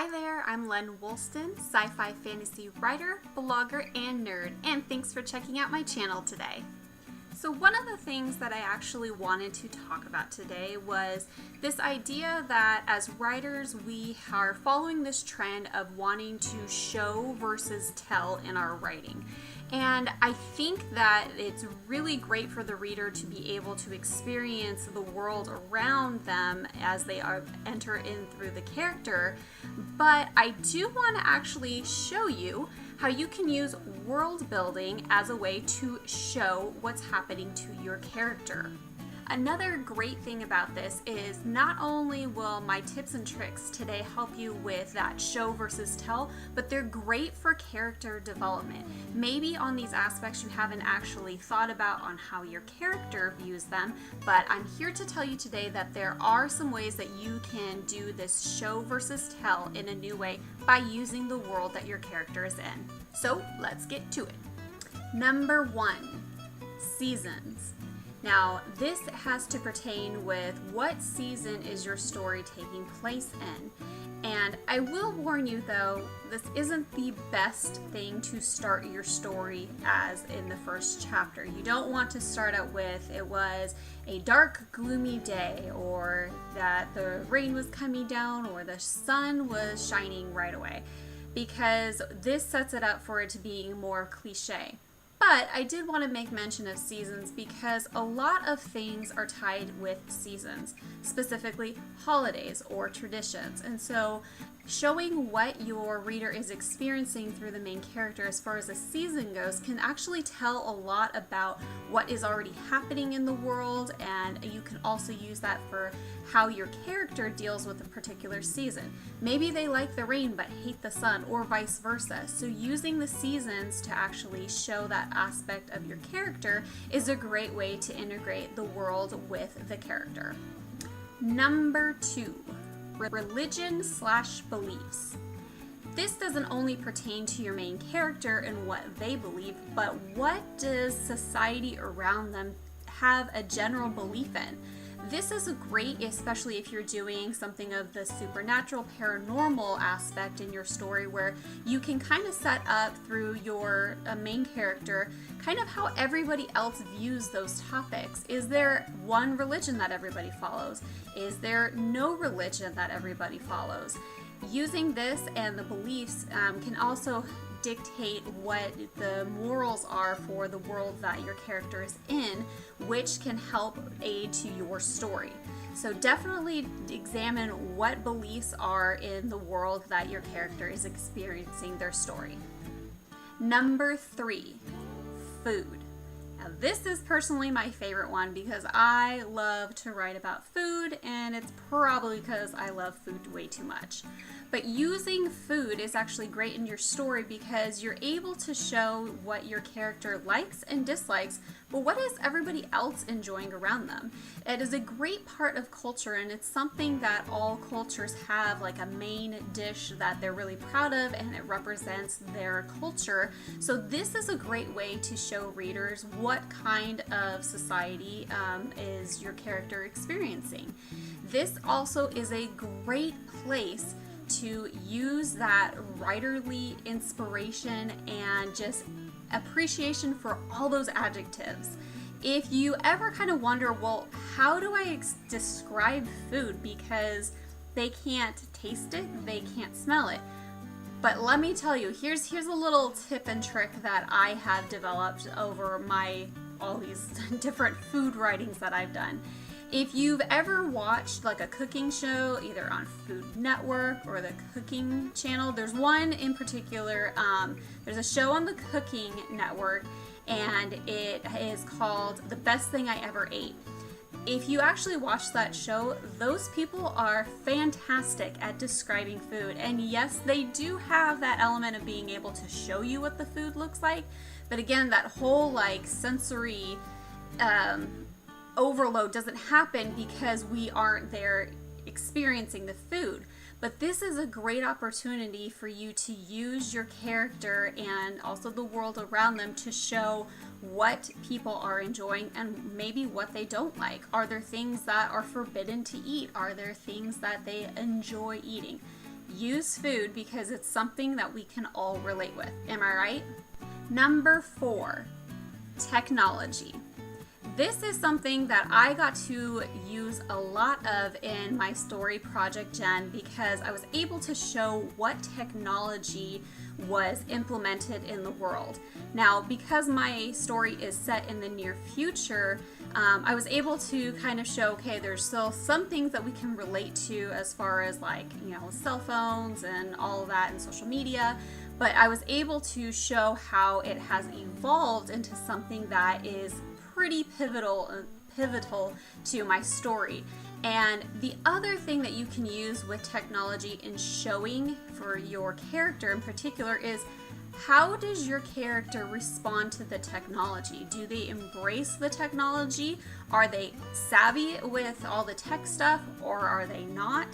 Hi there, I'm Lenn Woolston, sci-fi fantasy writer, blogger, and nerd, and thanks for checking out my channel today. So one of the things that I actually wanted to talk about today was this idea that as writers we are following this trend of wanting to show versus tell in our writing. And I think that it's really great for the reader to be able to experience the world around them as they enter in through the character. But I do want to actually show you how you can use world building as a way to show what's happening to your character. Another great thing about this is not only will my tips and tricks today help you with that show versus tell, but they're great for character development. Maybe on these aspects you haven't actually thought about on how your character views them, but I'm here to tell you today that there are some ways that you can do this show versus tell in a new way by using the world that your character is in. So let's get to it. Number 1, seasons. Now, this has to pertain with what season is your story taking place in. And I will warn you though, this isn't the best thing to start your story as in the first chapter. You don't want to start out with it was a dark, gloomy day, or that the rain was coming down, or the sun was shining right away, because this sets it up for it to being more cliche. But I did want to make mention of seasons because a lot of things are tied with seasons, specifically holidays or traditions. And so showing what your reader is experiencing through the main character as far as a season goes can actually tell a lot about what is already happening in the world, and you can also use that for how your character deals with a particular season. Maybe they like the rain but hate the sun, or vice versa. So using the seasons to actually show that aspect of your character is a great way to integrate the world with the character. Number 2, religion/beliefs. This doesn't only pertain to your main character and what they believe, but what does society around them have a general belief in? This is great, especially if you're doing something of the supernatural, paranormal aspect in your story, where you can kind of set up through your main character kind of how everybody else views those topics. Is there one religion that everybody follows? Is there no religion that everybody follows? Using this and the beliefs can also dictate what the morals are for the world that your character is in, which can help aid to your story. So definitely examine what beliefs are in the world that your character is experiencing their story. Number 3, food. Now this is personally my favorite one because I love to write about food, and it's probably because I love food way too much. But using food is actually great in your story because you're able to show what your character likes and dislikes, but what is everybody else enjoying around them? It is a great part of culture, and it's something that all cultures have, like a main dish that they're really proud of, and it represents their culture. So this is a great way to show readers what kind of society is your character experiencing. This also is a great place to use that writerly inspiration and just appreciation for all those adjectives. If you ever kind of wonder, well, how do I describe food, because they can't taste it, they can't smell it. But let me tell you, here's a little tip and trick that I have developed over all these different food writings that I've done. If you've ever watched like a cooking show, either on Food Network or the Cooking Channel, there's one in particular, there's a show on the Cooking Network, and it is called The Best Thing I Ever Ate. If you actually watch that show, those people are fantastic at describing food. And yes, they do have that element of being able to show you what the food looks like. But again, that whole like sensory overload doesn't happen because we aren't there experiencing the food. But this is a great opportunity for you to use your character and also the world around them to show what people are enjoying and maybe what they don't like. Are there things that are forbidden to eat? Are there things that they enjoy eating? Use food because it's something that we can all relate with. Am I right? Number 4, technology. This is something that I got to use a lot of in my story Project Jen because I was able to show what technology was implemented in the world. Now, because my story is set in the near future, I was able to kind of show, okay, there's still some things that we can relate to as far as like, cell phones and all of that and social media, but I was able to show how it has evolved into something that is pretty pivotal to my story. And the other thing that you can use with technology in showing for your character in particular is, how does your character respond to the technology? Do they embrace the technology? Are they savvy with all the tech stuff, or are they not?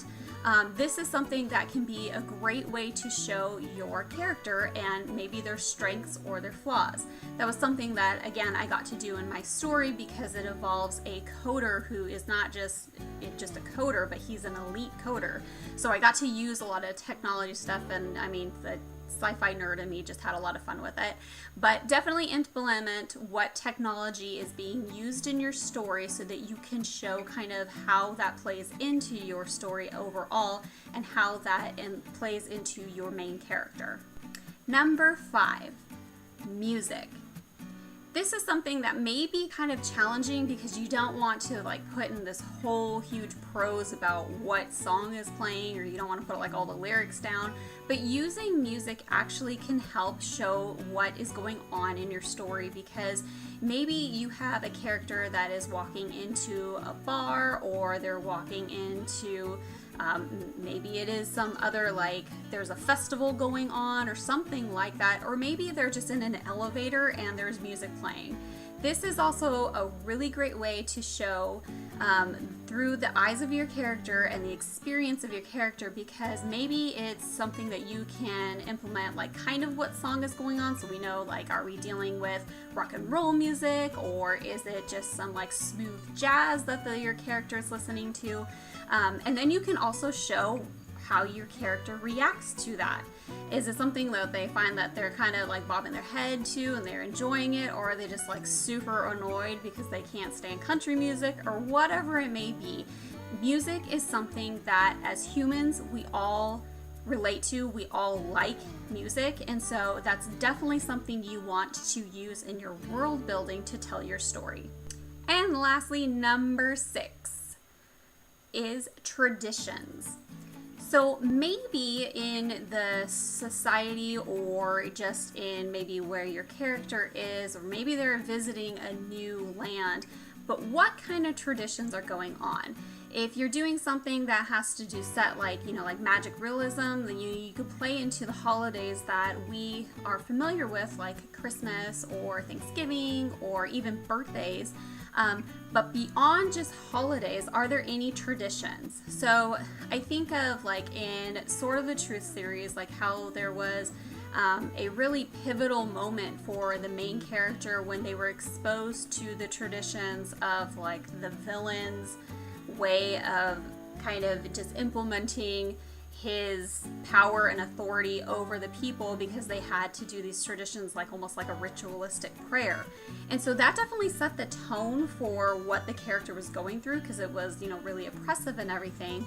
This is something that can be a great way to show your character and maybe their strengths or their flaws. That was something that, again, I got to do in my story because it involves a coder who is not just a coder, but he's an elite coder. So I got to use a lot of technology stuff, and I mean, the sci-fi nerd in me just had a lot of fun with it. But definitely implement what technology is being used in your story so that you can show kind of how that plays into your story overall and how that plays into your main character. Number 5, music. This is something that may be kind of challenging because you don't want to like put in this whole huge prose about what song is playing, or you don't want to put like all the lyrics down, but using music actually can help show what is going on in your story, because maybe you have a character that is walking into a bar, or they're walking into maybe it is some other, like there's a festival going on or something like that, or maybe they're just in an elevator and there's music playing. This is also a really great way to show through the eyes of your character and the experience of your character, because maybe it's something that you can implement, like kind of what song is going on, so we know, like, are we dealing with rock and roll music, or is it just some like smooth jazz that your character is listening to? And then you can also show how your character reacts to that. Is it something that they find that they're kind of like bobbing their head to and they're enjoying it, or are they just like super annoyed because they can't stand country music, or whatever it may be? Music is something that as humans we all relate to, we all like music, and so that's definitely something you want to use in your world building to tell your story. And lastly, number 6 is traditions. So maybe in the society, or just in maybe where your character is, or maybe they're visiting a new land, but what kind of traditions are going on? If you're doing something that has to do set like, like magic realism, then you could play into the holidays that we are familiar with, like Christmas or Thanksgiving or even birthdays. But beyond just holidays, are there any traditions? So I think of like in Sword of the Truth series, like how there was a really pivotal moment for the main character when they were exposed to the traditions of like the villain's way of kind of just implementing his power and authority over the people, because they had to do these traditions like almost like a ritualistic prayer. And so that definitely set the tone for what the character was going through, because it was, really oppressive and everything.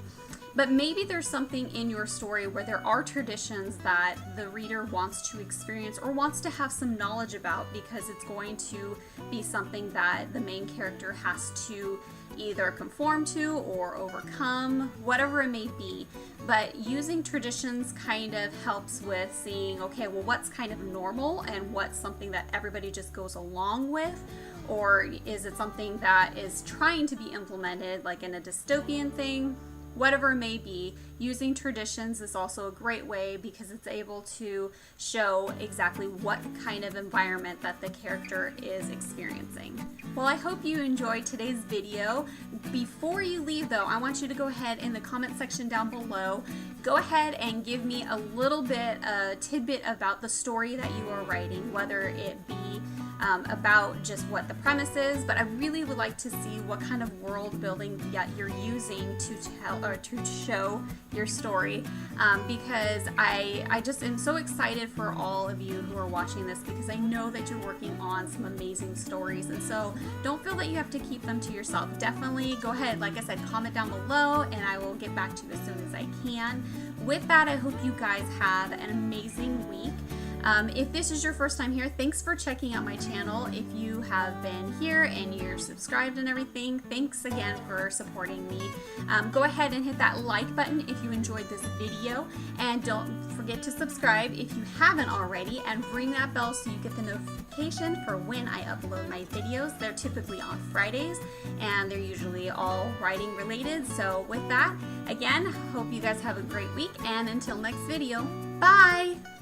But maybe there's something in your story where there are traditions that the reader wants to experience or wants to have some knowledge about, because it's going to be something that the main character has to either conform to or overcome, whatever it may be. But using traditions kind of helps with seeing, okay, well, what's kind of normal and what's something that everybody just goes along with, or is it something that is trying to be implemented like in a dystopian thing? Whatever it may be, using traditions is also a great way, because it's able to show exactly what kind of environment that the character is experiencing. Well, I hope you enjoyed today's video. Before you leave though, I want you to go ahead in the comment section down below, go ahead and give me a little bit, a tidbit about the story that you are writing, whether it be about just what the premise is, but I really would like to see what kind of world building that you're using to tell or to show your story, because I just am so excited for all of you who are watching this, because I know that you're working on some amazing stories, and so don't feel that you have to keep them to yourself. Definitely go ahead, like I said, comment down below and I will get back to you as soon as I can. With that, I hope you guys have an amazing week. If this is your first time here, thanks for checking out my channel. If you have been here and you're subscribed and everything, thanks again for supporting me. Go ahead and hit that like button if you enjoyed this video, and don't forget to subscribe if you haven't already, and ring that bell so you get the notification for when I upload my videos. They're typically on Fridays and they're usually all writing related. So with that, again, hope you guys have a great week, and until next video, bye!